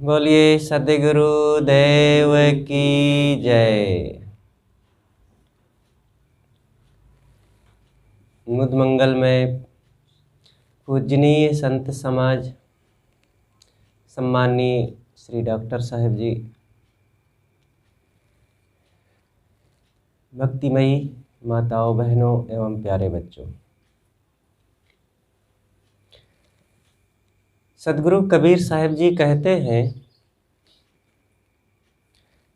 बोलिए सद्गुरु देव की जय। मुद मंगल में पूजनीय संत समाज सम्माननीय श्री डॉक्टर साहब जी, भक्तिमयी माताओं बहनों एवं प्यारे बच्चों, सद्गुरु कबीर साहब जी कहते हैं,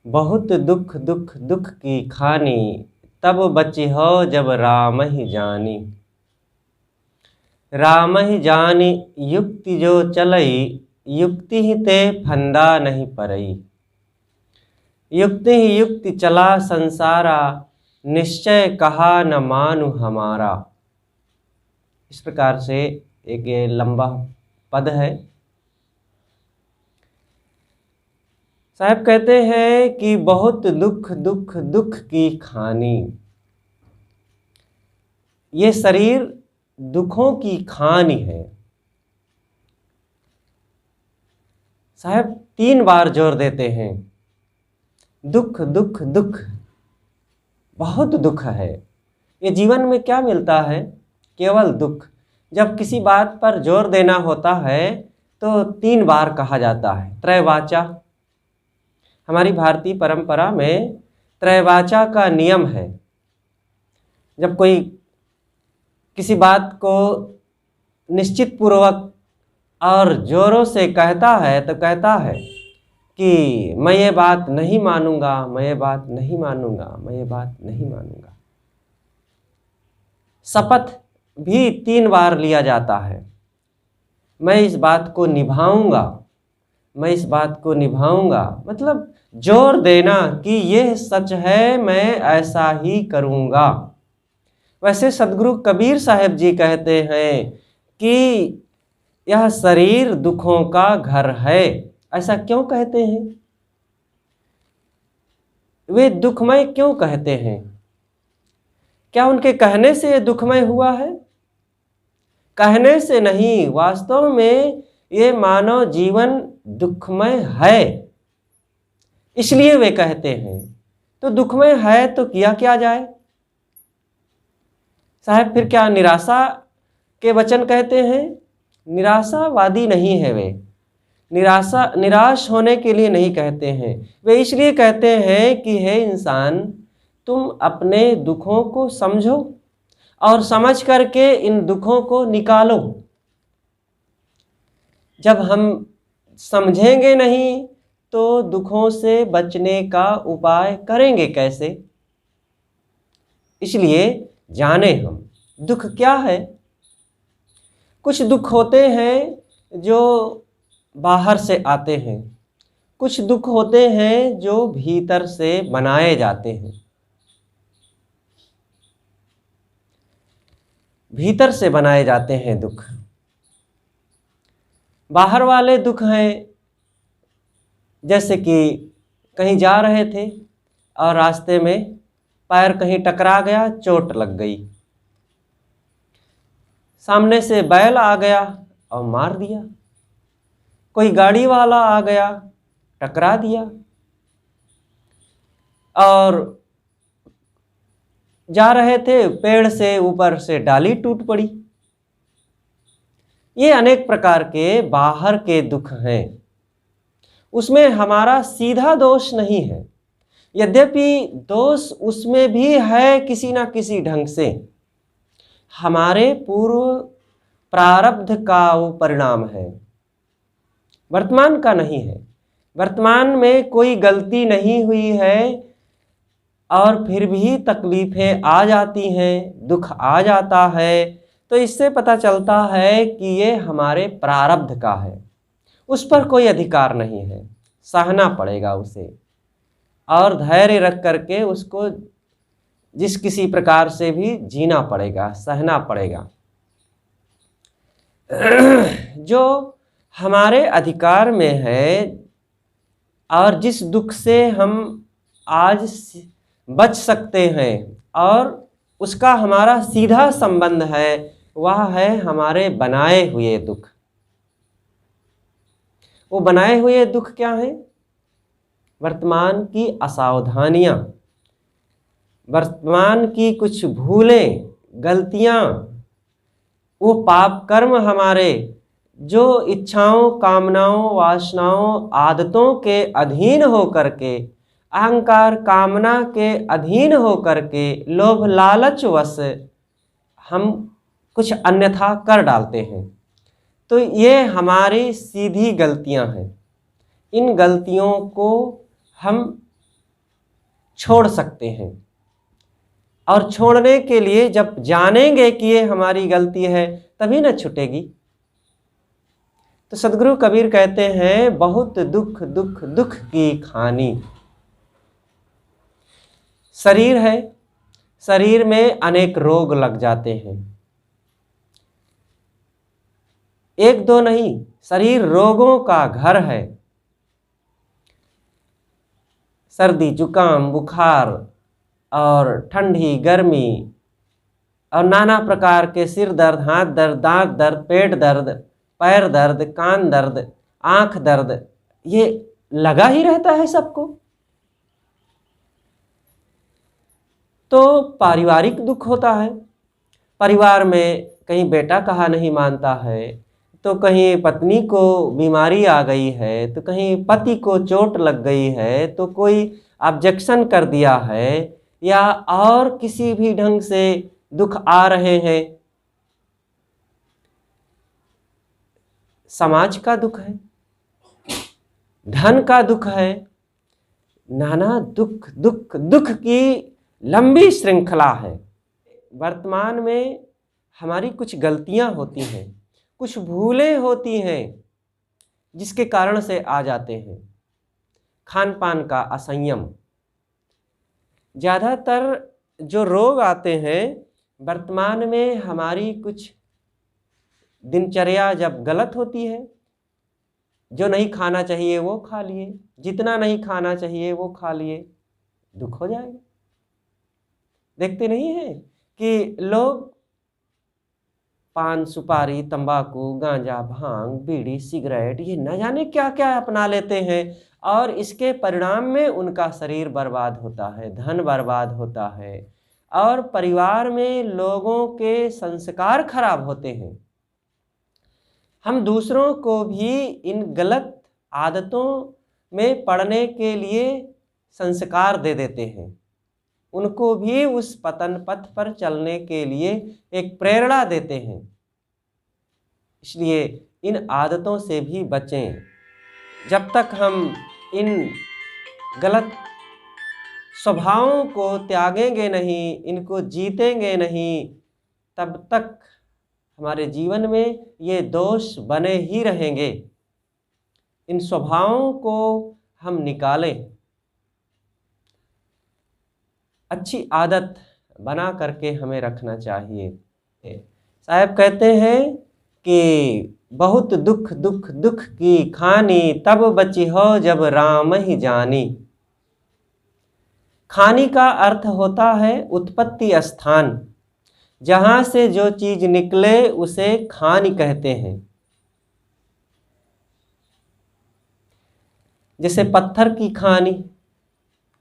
बहुत दुख दुख दुख की खानी, तब बची हो जब राम ही जानी। राम ही जानी युक्ति जो चलई, युक्ति ही ते फंदा नहीं परई। युक्ति ही युक्ति चला संसारा, निश्चय कहा न मानु हमारा। इस प्रकार से एक ये लंबा पद है। साहब कहते हैं कि बहुत दुख दुख दुख की खानी, ये शरीर दुखों की खानी है। साहब 3 बार जोर देते हैं, दुख दुख दुख, बहुत दुख है। ये जीवन में क्या मिलता है? केवल दुख। जब किसी बात पर जोर देना होता है तो 3 बार कहा जाता है। त्रयवाचा, हमारी भारतीय परंपरा में त्रयवाचा का नियम है। जब कोई किसी बात को निश्चित पूर्वक और जोरों से कहता है तो कहता है कि मैं ये बात नहीं मानूंगा, मैं ये बात नहीं मानूंगा, मैं ये बात नहीं मानूंगा। शपथ भी 3 बार लिया जाता है। मैं इस बात को निभाऊंगा, मैं इस बात को निभाऊंगा, मतलब जोर देना कि यह सच है, मैं ऐसा ही करूंगा। वैसे सद्गुरु कबीर साहब जी कहते हैं कि यह शरीर दुखों का घर है। ऐसा क्यों कहते हैं? वे दुखमय क्यों कहते हैं? क्या उनके कहने से ये दुखमय हुआ है? कहने से नहीं, वास्तव में ये मानव जीवन दुखमय है, इसलिए वे कहते हैं। तो दुखमय है तो किया क्या जाए? साहब फिर क्या निराशा के वचन कहते हैं? निराशावादी नहीं है वे। निराश होने के लिए नहीं कहते हैं। वे इसलिए कहते हैं कि हे इंसान, तुम अपने दुखों को समझो और समझ करके इन दुखों को निकालो। जब हम समझेंगे नहीं तो दुखों से बचने का उपाय करेंगे कैसे? इसलिए जाने हम दुख क्या है। कुछ दुख होते हैं जो बाहर से आते हैं, कुछ दुख होते हैं जो भीतर से बनाए जाते हैं। भीतर से बनाए जाते हैं दुख। बाहर वाले दुख हैं, जैसे कि कहीं जा रहे थे और रास्ते में पैर कहीं टकरा गया, चोट लग गई। सामने से बैल आ गया और मार दिया। कोई गाड़ी वाला आ गया, टकरा दिया। और जा रहे थे, पेड़ से ऊपर से डाली टूट पड़ी। ये अनेक प्रकार के बाहर के दुख हैं। उसमें हमारा सीधा दोष नहीं है, यद्यपि दोष उसमें भी है किसी ना किसी ढंग से। हमारे पूर्व प्रारब्ध का वो परिणाम है, वर्तमान का नहीं है। वर्तमान में कोई गलती नहीं हुई है और फिर भी तकलीफें आ जाती हैं, दुख आ जाता है, तो इससे पता चलता है कि ये हमारे प्रारब्ध का है। उस पर कोई अधिकार नहीं है, सहना पड़ेगा उसे और धैर्य रख करके उसको जिस किसी प्रकार से भी जीना पड़ेगा, सहना पड़ेगा। जो हमारे अधिकार में है और जिस दुख से हम आज बच सकते हैं और उसका हमारा सीधा संबंध है, वह है हमारे बनाए हुए दुख। वो बनाए हुए दुख क्या हैं? वर्तमान की असावधानियां, वर्तमान की कुछ भूलें, गलतियां, वो पाप कर्म हमारे जो इच्छाओं, कामनाओं, वासनाओं, आदतों के अधीन होकर के, अहंकार, कामना के अधीन होकर के, लोभ लालच वश हम कुछ अन्यथा कर डालते हैं। तो ये हमारी सीधी गलतियां हैं। इन गलतियों को हम छोड़ सकते हैं, और छोड़ने के लिए जब जानेंगे कि ये हमारी गलती है तभी न छूटेगी। तो सदगुरु कबीर कहते हैं, बहुत दुख दुख दुख की खानी। शरीर है, शरीर में अनेक रोग लग जाते हैं, एक दो नहीं, शरीर रोगों का घर है। सर्दी, जुकाम, बुखार और ठंडी, गर्मी और नाना प्रकार के सिर दर्द, हाथ दर्द, दांत दर्द, पेट दर्द, पैर दर्द, कान दर्द, आंख दर्द, ये लगा ही रहता है सबको। तो पारिवारिक दुख होता है। परिवार में कहीं बेटा कहा नहीं मानता है, तो कहीं पत्नी को बीमारी आ गई है, तो कहीं पति को चोट लग गई है, तो कोई ऑब्जेक्शन कर दिया है, या और किसी भी ढंग से दुख आ रहे हैं। समाज का दुख है, धन का दुख है, नाना दुख दुख दुख की लंबी श्रृंखला है। वर्तमान में हमारी कुछ गलतियां होती हैं, कुछ भूलें होती हैं, जिसके कारण से आ जाते हैं। खान पान का असंयम, ज़्यादातर जो रोग आते हैं वर्तमान में हमारी कुछ दिनचर्या जब गलत होती है, जो नहीं खाना चाहिए वो खा लिए, जितना नहीं खाना चाहिए वो खा लिए, दुख हो जाएगा। देखते नहीं है कि लोग पान, सुपारी, तंबाकू, गांजा, भांग, बीड़ी, सिगरेट, ये न जाने क्या क्या अपना लेते हैं, और इसके परिणाम में उनका शरीर बर्बाद होता है, धन बर्बाद होता है, और परिवार में लोगों के संस्कार खराब होते हैं। हम दूसरों को भी इन गलत आदतों में पड़ने के लिए संस्कार दे देते हैं, उनको भी उस पतन पथ पर चलने के लिए एक प्रेरणा देते हैं। इसलिए इन आदतों से भी बचें। जब तक हम इन गलत स्वभावों को त्यागेंगे नहीं, इनको जीतेंगे नहीं, तब तक हमारे जीवन में ये दोष बने ही रहेंगे। इन स्वभावों को हम निकालें, अच्छी आदत बना करके हमें रखना चाहिए। साहब कहते हैं कि बहुत दुख दुख दुख की खानी, तब बची हो जब राम ही जानी। खानी का अर्थ होता है उत्पत्ति स्थान, जहाँ से जो चीज निकले उसे खानी कहते हैं। जैसे पत्थर की खानी,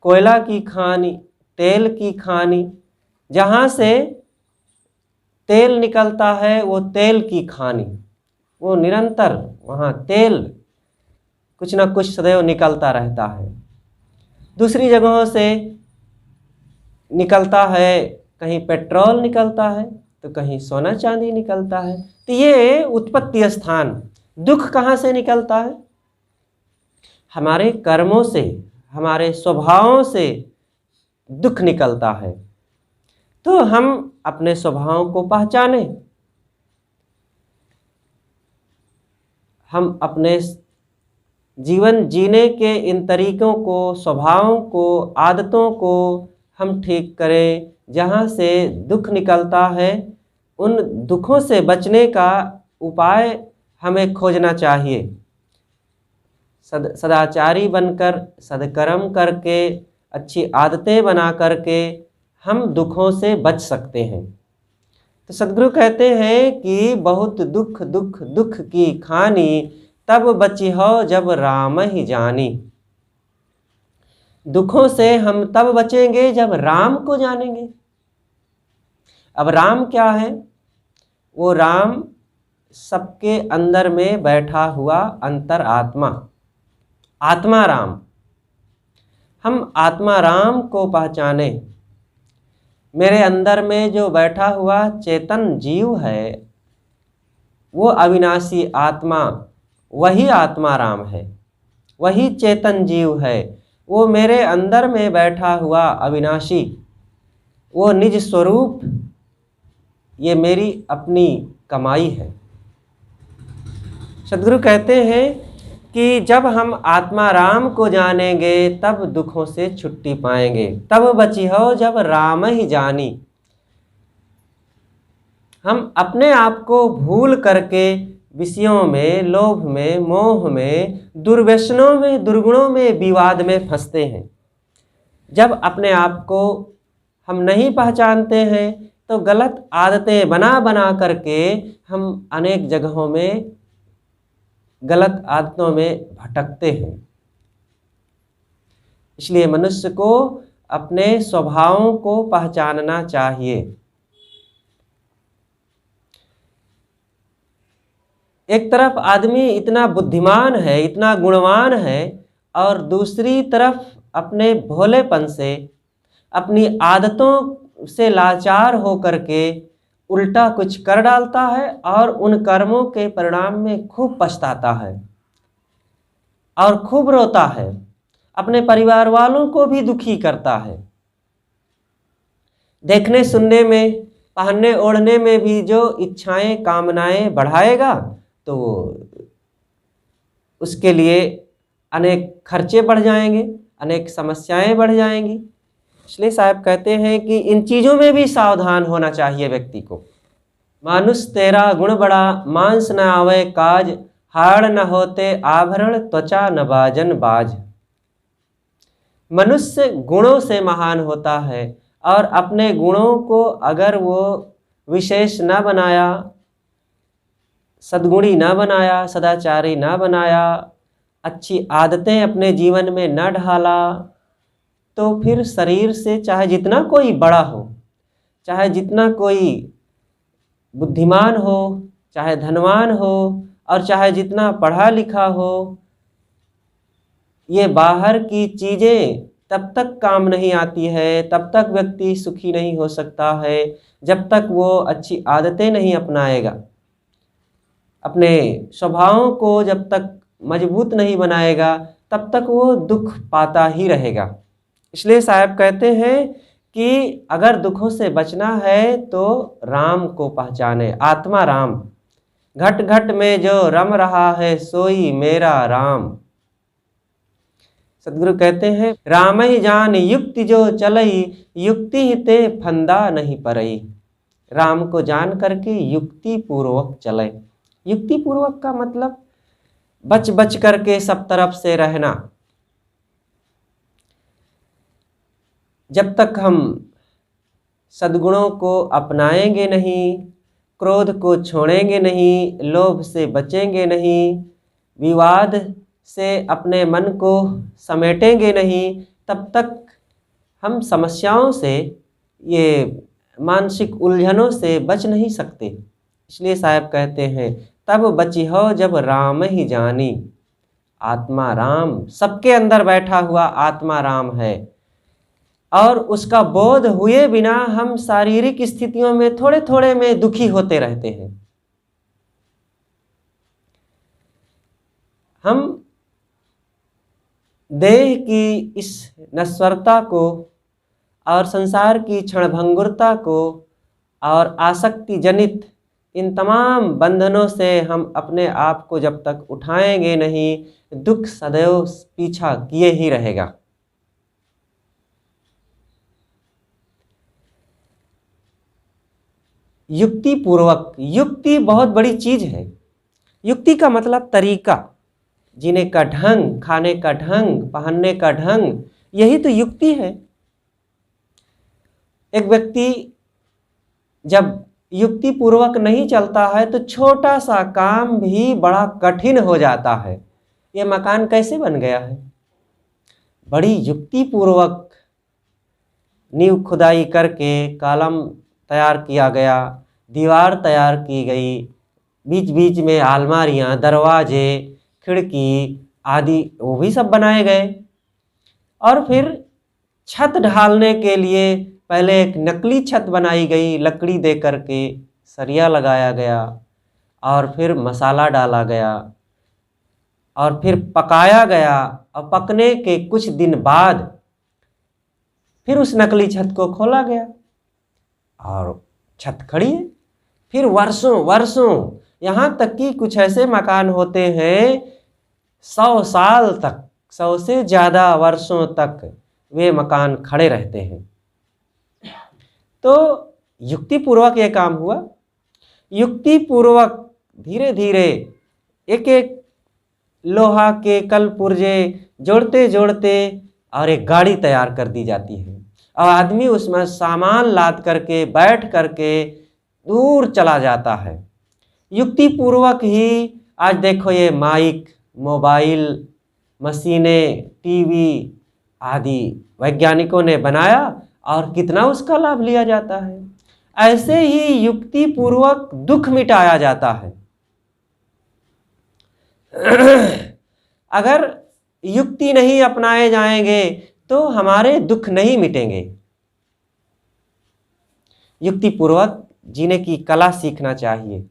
कोयला की खानी, तेल की खानी, जहाँ से तेल निकलता है वो तेल की खानी, वो निरंतर वहाँ तेल कुछ ना कुछ सदैव निकलता रहता है। दूसरी जगहों से निकलता है, कहीं पेट्रोल निकलता है तो कहीं सोना चांदी निकलता है। तो ये उत्पत्ति स्थान। दुख कहाँ से निकलता है? हमारे कर्मों से, हमारे स्वभावों से दुख निकलता है। तो हम अपने स्वभावों को पहचाने, हम अपने जीवन जीने के इन तरीकों को, स्वभावों को, आदतों को हम ठीक करें। जहाँ से दुख निकलता है उन दुखों से बचने का उपाय हमें खोजना चाहिए। सदाचारी बनकर, सदकर्म करके, अच्छी आदतें बना करके हम दुखों से बच सकते हैं। तो सदगुरु कहते हैं कि बहुत दुख दुख दुख की खानी, तब बची हो जब राम ही जानी। दुखों से हम तब बचेंगे जब राम को जानेंगे। अब राम क्या है? वो राम सबके अंदर में बैठा हुआ अंतर आत्मा, आत्मा राम। हम आत्मा राम को पहचाने। मेरे अंदर में जो बैठा हुआ चेतन जीव है, वो अविनाशी आत्मा, वही आत्मा राम है, वही चेतन जीव है। वो मेरे अंदर में बैठा हुआ अविनाशी, वो निज स्वरूप, ये मेरी अपनी कमाई है। सद्गुरु कहते हैं कि जब हम आत्मा राम को जानेंगे तब दुखों से छुट्टी पाएंगे। तब बची हो जब राम ही जानी। हम अपने आप को भूल करके विषयों में, लोभ में, मोह में, दुर्व्यसनों में, दुर्गुणों में, विवाद में फंसते हैं। जब अपने आप को हम नहीं पहचानते हैं तो गलत आदतें बना बना करके हम अनेक जगहों में गलत आदतों में भटकते हैं। इसलिए मनुष्य को अपने स्वभावों को पहचानना चाहिए। एक तरफ आदमी इतना बुद्धिमान है, इतना गुणवान है, और दूसरी तरफ अपने भोलेपन से, अपनी आदतों से लाचार हो करके उल्टा कुछ कर डालता है और उन कर्मों के परिणाम में खूब पछताता है और खूब रोता है, अपने परिवार वालों को भी दुखी करता है। देखने सुनने में, पहनने ओढ़ने में भी जो इच्छाएं, कामनाएं बढ़ाएगा तो उसके लिए अनेक खर्चे बढ़ जाएंगे, अनेक समस्याएं बढ़ जाएंगी। इसलिए साहब कहते हैं कि इन चीज़ों में भी सावधान होना चाहिए व्यक्ति को। मानुष तेरा गुण बड़ा, मांस न आवे काज, हाड़ न होते आभरण, त्वचा न बाजन बाज। मनुष्य गुणों से महान होता है, और अपने गुणों को अगर वो विशेष न बनाया, सद्गुणी न बनाया, सदाचारी न बनाया, अच्छी आदतें अपने जीवन में न ढाला, तो फिर शरीर से चाहे जितना कोई बड़ा हो, चाहे जितना कोई बुद्धिमान हो, चाहे धनवान हो, और चाहे जितना पढ़ा लिखा हो, ये बाहर की चीज़ें तब तक काम नहीं आती है, तब तक व्यक्ति सुखी नहीं हो सकता है जब तक वो अच्छी आदतें नहीं अपनाएगा। अपने स्वभावों को जब तक मजबूत नहीं बनाएगा तब तक वो दुख पाता ही रहेगा। इसलिए साहब कहते हैं कि अगर दुखों से बचना है तो राम को पहचाने, आत्मा राम। घट घट में जो रम रहा है सोई मेरा राम। सद्गुरु कहते हैं राम ही जान युक्ति जो चलई, युक्ति ही ते फंदा नहीं परई। राम को जान करके युक्ति पूर्वक चले। युक्ति पूर्वक का मतलब बच बच करके सब तरफ से रहना। जब तक हम सद्गुणों को अपनाएंगे नहीं, क्रोध को छोड़ेंगे नहीं, लोभ से बचेंगे नहीं, विवाद से अपने मन को समेटेंगे नहीं, तब तक हम समस्याओं से, ये मानसिक उलझनों से बच नहीं सकते। इसलिए साहब कहते हैं तब बची हो जब राम ही जानी। आत्मा राम, सबके अंदर बैठा हुआ आत्मा राम है, और उसका बोध हुए बिना हम शारीरिक स्थितियों में थोड़े थोड़े में दुखी होते रहते हैं। हम देह की इस नश्वरता को और संसार की क्षणभंगुरता को और आसक्ति जनित इन तमाम बंधनों से हम अपने आप को जब तक उठाएंगे नहीं, दुख सदैव पीछा किए ही रहेगा। युक्ति पूर्वक, युक्ति बहुत बड़ी चीज है। युक्ति का मतलब तरीका, जीने का ढंग, खाने का ढंग, पहनने का ढंग, यही तो युक्ति है। एक व्यक्ति जब युक्ति पूर्वक नहीं चलता है तो छोटा सा काम भी बड़ा कठिन हो जाता है। ये मकान कैसे बन गया है? बड़ी युक्ति पूर्वक नींव खुदाई करके कॉलम तैयार किया गया, दीवार तैयार की गई, बीच बीच में अलमारियाँ, दरवाजे, खिड़की आदि वो भी सब बनाए गए। और फिर छत ढालने के लिए पहले एक नकली छत बनाई गई, लकड़ी दे करके सरिया लगाया गया, और फिर मसाला डाला गया, और फिर पकाया गया, और पकने के कुछ दिन बाद फिर उस नकली छत को खोला गया और छत खड़ी है। फिर वर्षों वर्षों, यहाँ तक कि कुछ ऐसे मकान होते हैं 100 साल तक, 100 से ज़्यादा वर्षों तक वे मकान खड़े रहते हैं। तो युक्ति पूर्वक ये काम हुआ। युक्ति पूर्वक धीरे धीरे एक एक लोहा के कल पुर्जे जोड़ते जोड़ते और एक गाड़ी तैयार कर दी जाती है, और आदमी उसमें सामान लाद करके बैठ करके दूर चला जाता है। युक्ति पूर्वक ही आज देखो ये माइक, मोबाइल, मशीनें, टीवी आदि वैज्ञानिकों ने बनाया और कितना उसका लाभ लिया जाता है। ऐसे ही युक्ति पूर्वक दुख मिटाया जाता है। अगर युक्ति नहीं अपनाए जाएंगे तो हमारे दुख नहीं मिटेंगे। युक्ति पूर्वक जीने की कला सीखना चाहिए,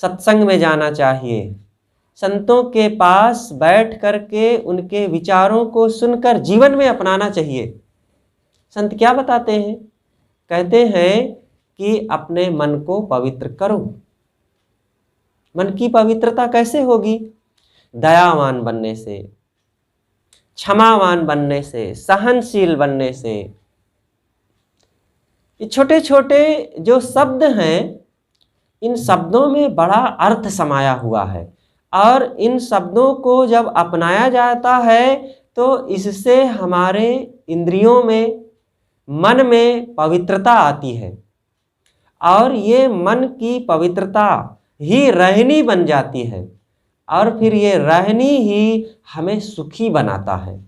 सत्संग में जाना चाहिए, संतों के पास बैठ करके उनके विचारों को सुनकर जीवन में अपनाना चाहिए। संत क्या बताते हैं? कहते हैं कि अपने मन को पवित्र करो। मन की पवित्रता कैसे होगी? दयावान बनने से, क्षमावान बनने से, सहनशील बनने से। ये छोटे छोटे जो शब्द हैं, इन शब्दों में बड़ा अर्थ समाया हुआ है, और इन शब्दों को जब अपनाया जाता है तो इससे हमारे इंद्रियों में, मन में पवित्रता आती है, और ये मन की पवित्रता ही रहनी बन जाती है, और फिर ये रहनी ही हमें सुखी बनाता है,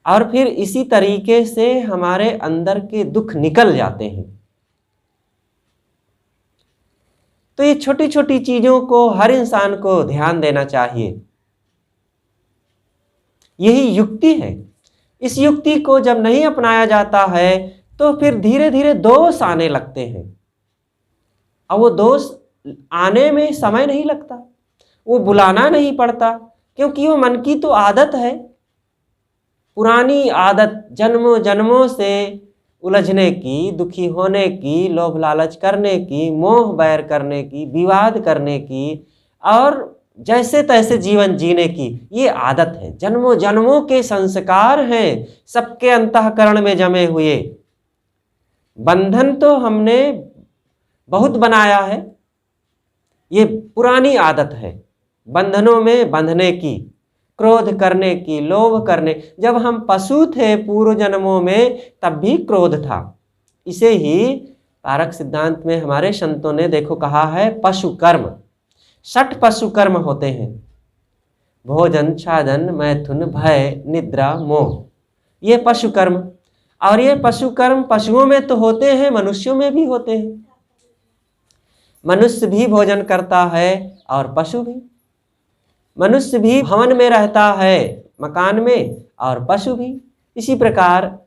और फिर इसी तरीके से हमारे अंदर के दुख निकल जाते हैं। तो ये छोटी छोटी चीजों को हर इंसान को ध्यान देना चाहिए। यही युक्ति है। इस युक्ति को जब नहीं अपनाया जाता है तो फिर धीरे धीरे दोष आने लगते हैं, और वो दोष आने में समय नहीं लगता, वो बुलाना नहीं पड़ता, क्योंकि वो मन की तो आदत है, पुरानी आदत, जन्मों जन्मों से उलझने की, दुखी होने की, लोभ लालच करने की, मोह बैर करने की, विवाद करने की, और जैसे तैसे जीवन जीने की ये आदत है। जन्मों जन्मों के संस्कार हैं सबके अंतःकरण में जमे हुए। बंधन तो हमने बहुत बनाया है, ये पुरानी आदत है बंधनों में बंधने की, क्रोध करने की, लोभ करने। जब हम पशु थे पूर्व जन्मों में तब भी क्रोध था। इसे ही कारक सिद्धांत में हमारे संतों ने देखो कहा है, पशु कर्म, 60 पशु कर्म होते हैं। भोजन, छादन, मैथुन, भय, निद्रा, मोह, ये पशु कर्म। और ये पशु कर्म पशुओं में तो होते हैं, मनुष्यों में भी होते हैं। मनुष्य भी भोजन करता है और पशु भी। मनुष्य भी भवन में रहता है, मकान में, और पशु भी। इसी प्रकार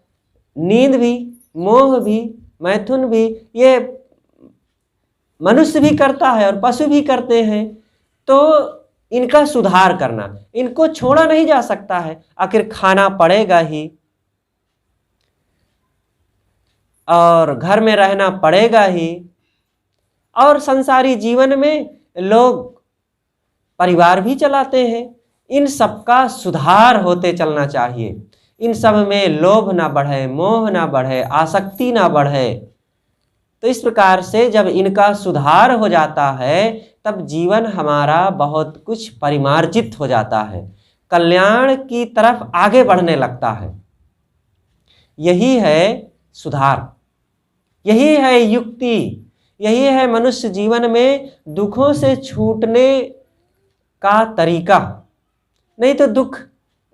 नींद भी, मोह भी, मैथुन भी, ये मनुष्य भी करता है और पशु भी करते हैं। तो इनका सुधार करना, इनको छोड़ा नहीं जा सकता है, आखिर खाना पड़ेगा ही, और घर में रहना पड़ेगा ही, और संसारी जीवन में लोग परिवार भी चलाते हैं। इन सब का सुधार होते चलना चाहिए। इन सब में लोभ ना बढ़े, मोह ना बढ़े, आसक्ति ना बढ़े। तो इस प्रकार से जब इनका सुधार हो जाता है तब जीवन हमारा बहुत कुछ परिमार्जित हो जाता है, कल्याण की तरफ आगे बढ़ने लगता है। यही है सुधार, यही है युक्ति, यही है मनुष्य जीवन में दुखों से छूटने का तरीका। नहीं तो दुख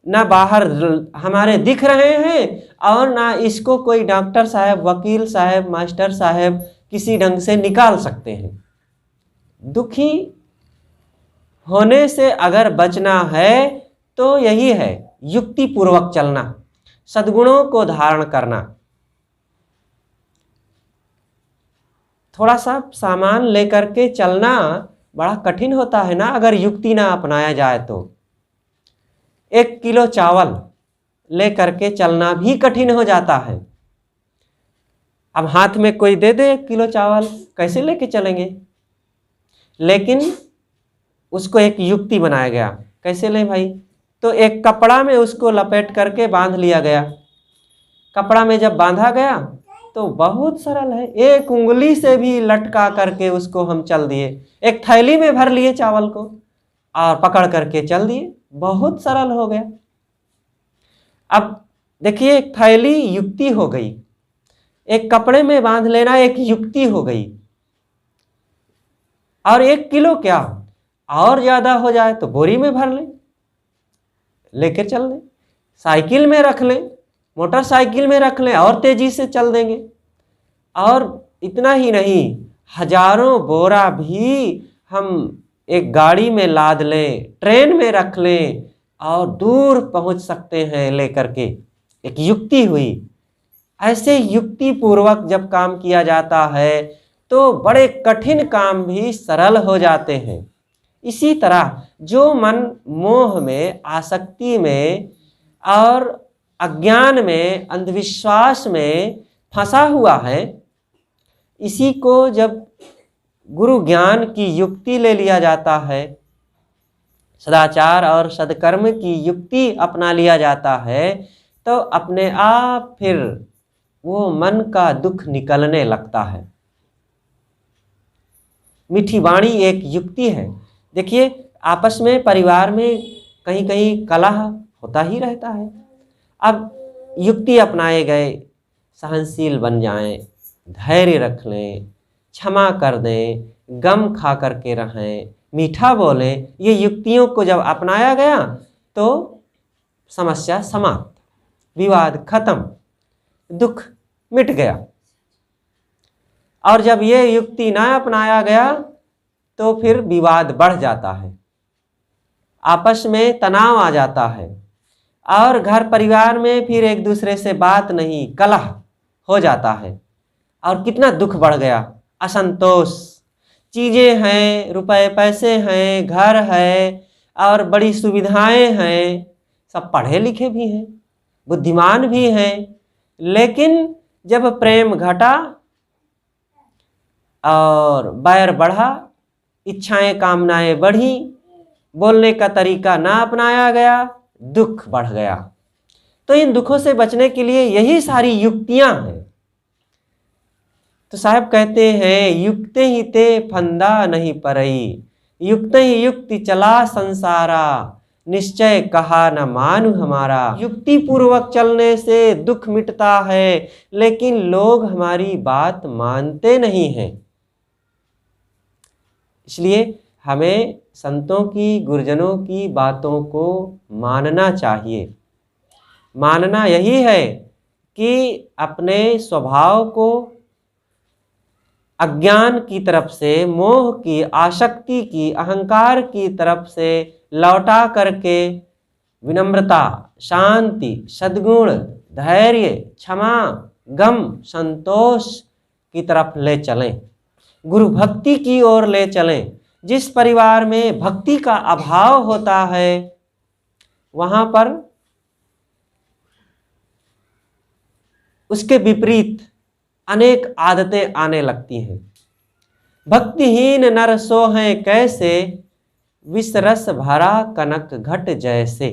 ना बाहर हमारे दिख रहे हैं और ना इसको कोई डॉक्टर साहब, वकील साहब, मास्टर साहब किसी ढंग से निकाल सकते हैं। दुखी होने से अगर बचना है तो यही है, युक्ति पूर्वक चलना, सद्गुणों को धारण करना। थोड़ा सा सामान लेकर के चलना बड़ा कठिन होता है ना, अगर युक्ति ना अपनाया जाए तो। 1 किलो चावल लेकर के चलना भी कठिन हो जाता है। अब हाथ में कोई दे दे 1 किलो चावल, कैसे लेके चलेंगे? लेकिन उसको एक युक्ति बनाया गया। कैसे ले भाई? तो एक कपड़ा में उसको लपेट करके बांध लिया गया। कपड़ा में जब बांधा गया तो बहुत सरल है, एक उंगली से भी लटका करके उसको हम चल दिए। एक थैली में भर लिए चावल को और पकड़ करके चल दिए, बहुत सरल हो गया। अब देखिए, एक थैली युक्ति हो गई, एक कपड़े में बांध लेना एक युक्ति हो गई। और 1 किलो क्या, और ज्यादा हो जाए तो बोरी में भर ले, लेकर चल दें, साइकिल में रख लें, मोटरसाइकिल में रख लें और तेजी से चल देंगे। और इतना ही नहीं, हजारों बोरा भी हम एक गाड़ी में लाद लें, ट्रेन में रख लें और दूर पहुंच सकते हैं लेकर के। एक युक्ति हुई। ऐसे युक्ति पूर्वक जब काम किया जाता है तो बड़े कठिन काम भी सरल हो जाते हैं। इसी तरह जो मन मोह में, आसक्ति में और अज्ञान में, अंधविश्वास में फंसा हुआ है, इसी को जब गुरु ज्ञान की युक्ति ले लिया जाता है, सदाचार और सदकर्म की युक्ति अपना लिया जाता है, तो अपने आप फिर वो मन का दुख निकलने लगता है। मीठी वाणी एक युक्ति है। देखिए, आपस में, परिवार में कहीं कहीं कलह होता ही रहता है। अब युक्ति अपनाए गए, सहनशील बन जाएं, धैर्य रख लें, क्षमा कर दें, गम खा करके रहें, मीठा बोलें, ये युक्तियों को जब अपनाया गया तो समस्या समाप्त, विवाद खत्म, दुख मिट गया। और जब ये युक्ति ना अपनाया गया तो फिर विवाद बढ़ जाता है, आपस में तनाव आ जाता है और घर परिवार में फिर एक दूसरे से बात नहीं, कलह हो जाता है। और कितना दुख बढ़ गया, असंतोष। चीज़ें हैं, रुपए पैसे हैं, घर है और बड़ी सुविधाएं हैं, सब पढ़े लिखे भी हैं, बुद्धिमान भी हैं, लेकिन जब प्रेम घटा और बैर बढ़ा, इच्छाएं कामनाएं बढ़ी, बोलने का तरीका ना अपनाया गया, दुख बढ़ गया। तो इन दुखों से बचने के लिए यही सारी युक्तियां हैं। तो साहब कहते हैं, युक्त ही ते फंदा नहीं परई, युक्त ही युक्ति चला संसारा, निश्चय कहा न मानु हमारा। युक्ति पूर्वक चलने से दुख मिटता है, लेकिन लोग हमारी बात मानते नहीं हैं। इसलिए हमें संतों की, गुरुजनों की बातों को मानना चाहिए। मानना यही है कि अपने स्वभाव को अज्ञान की तरफ से, मोह की, आसक्ति की, अहंकार की तरफ से लौटा करके विनम्रता, शांति, सद्गुण, धैर्य, क्षमा, गम, संतोष की तरफ ले चलें, गुरु भक्ति की ओर ले चलें। जिस परिवार में भक्ति का अभाव होता है वहां पर उसके विपरीत अनेक आदतें आने लगती हैं। भक्तिहीन नर सोहें कैसे, विष रस भरा कनक घट जैसे।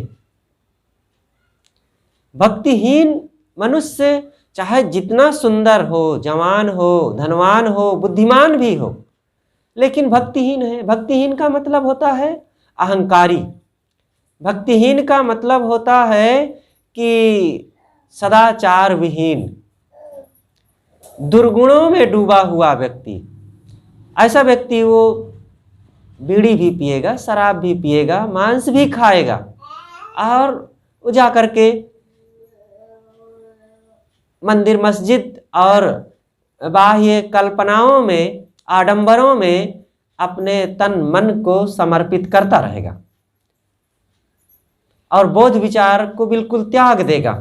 भक्तिहीन मनुष्य चाहे जितना सुंदर हो, जवान हो, धनवान हो, बुद्धिमान भी हो, लेकिन भक्तिहीन है। भक्तिहीन का मतलब होता है अहंकारी। भक्तिहीन का मतलब होता है कि सदाचार विहीन, दुर्गुणों में डूबा हुआ व्यक्ति। ऐसा व्यक्ति वो बीड़ी भी पिएगा, शराब भी पिएगा, मांस भी खाएगा और वो जा करके मंदिर मस्जिद और बाह्य कल्पनाओं में, आडंबरों में अपने तन मन को समर्पित करता रहेगा और बोध विचार को बिल्कुल त्याग देगा।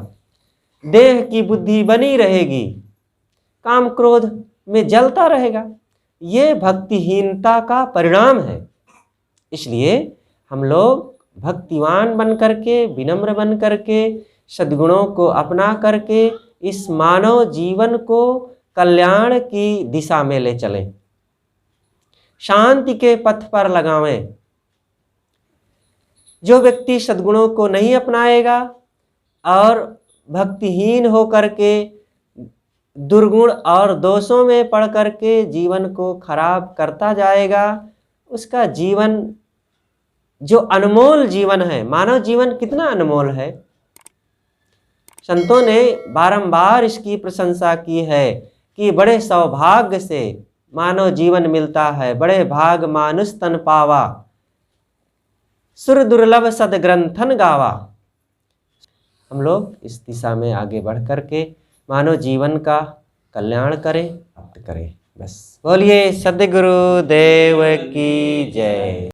देह की बुद्धि बनी रहेगी, काम क्रोध में जलता रहेगा। ये भक्तिहीनता का परिणाम है। इसलिए हम लोग भक्तिवान बन करके, विनम्र बन करके, सद्गुणों को अपना करके इस मानव जीवन को कल्याण की दिशा में ले चलें, शांति के पथ पर लगावें। जो व्यक्ति सद्गुणों को नहीं अपनाएगा और भक्तिहीन होकर के दुर्गुण और दोषों में पड़ करके जीवन को खराब करता जाएगा, उसका जीवन जो अनमोल जीवन है, मानव जीवन कितना अनमोल है। संतों ने बारंबार इसकी प्रशंसा की है कि बड़े सौभाग्य से मानव जीवन मिलता है, बड़े भाग मानुष तन पावा, सुर दुर्लभ सदग्रंथन गावा। हम लोग इस दिशा में आगे बढ़ करके मानव जीवन का कल्याण करें, प्राप्त करें। बस बोलिए सद्गुरु देव की जय।